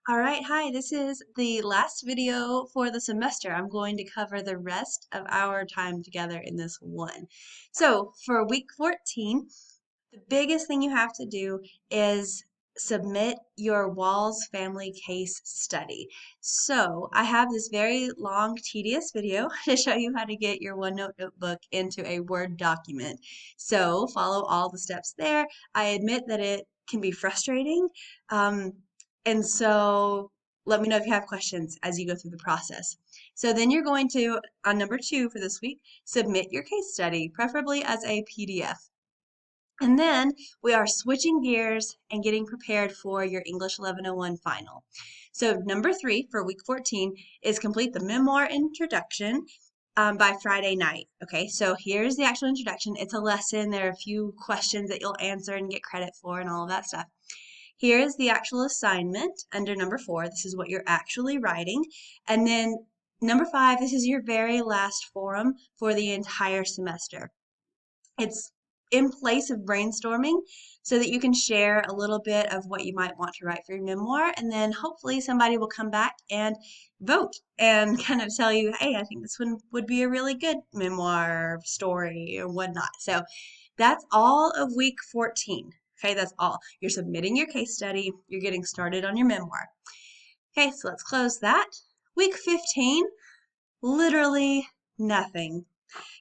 All right, hi, this is the last video for the semester. I'm going to cover the rest of our time together in this one. So for week 14, the biggest thing you have to do is submit your Walls family case study. So I have this very long, tedious video to show you how to get your OneNote notebook into a Word document. So follow all the steps there. I admit that it can be frustrating. And so let me know if you have questions as you go through the process. So then you're going to, on number 2 for this week, submit your case study, preferably as a PDF. And then we are switching gears and getting prepared for your English 1101 final. So number 3 for week 14 is complete the memoir introduction by Friday night. Okay, so here's the actual introduction. It's a lesson. There are a few questions that you'll answer and get credit for and all of that stuff. Here is the actual assignment under number 4. This is what you're actually writing. And then number 5, this is your very last forum for the entire semester. It's in place of brainstorming so that you can share a little bit of what you might want to write for your memoir, and then hopefully somebody will come back and vote and kind of tell you, hey, I think this one would be a really good memoir story or whatnot. So that's all of week 14. Okay, that's all. You're submitting your case study. You're getting started on your memoir. Okay, so let's close that. Week 15, literally nothing.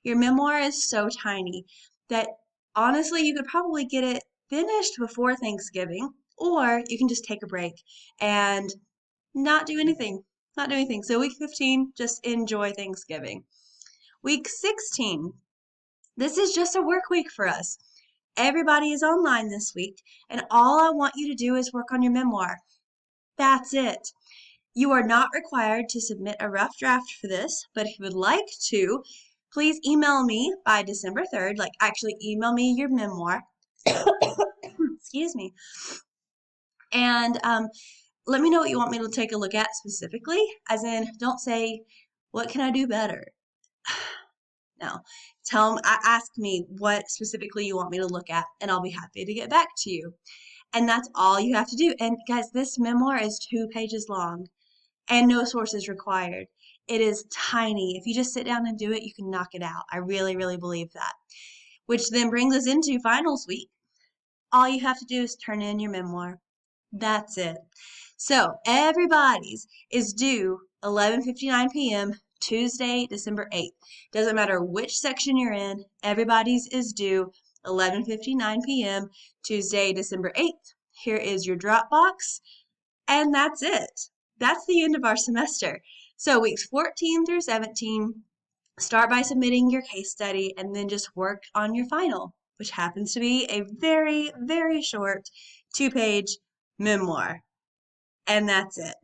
Your memoir is so tiny that honestly, you could probably get it finished before Thanksgiving, or you can just take a break and not do anything. Not do anything. So week 15, just enjoy Thanksgiving. Week 16, this is just a work week for us. Everybody is online this week, and all I want you to do is work on your memoir. That's it. You are not required to submit a rough draft for this, but if you would like to, please email me by December 3rd. Like, actually, email me your memoir. Excuse me. And let me know what you want me to take a look at specifically. As in, don't say, what can I do better? No. Ask me what specifically you want me to look at, and I'll be happy to get back to you. And that's all you have to do. And guys, this memoir is 2 pages long and no sources required. It is tiny. If you just sit down and do it, you can knock it out. I really, really believe that. Which then brings us into finals week. All you have to do is turn in your memoir. That's it. So everybody's is due 11:59 p.m. Tuesday, December 8th. Doesn't matter which section you're in, everybody's is due 11:59 p.m. Tuesday, December 8th. Here is your Dropbox, and that's it. That's the end of our semester. So weeks 14 through 17, start by submitting your case study and then just work on your final, which happens to be a very, very short 2-page memoir. And that's it.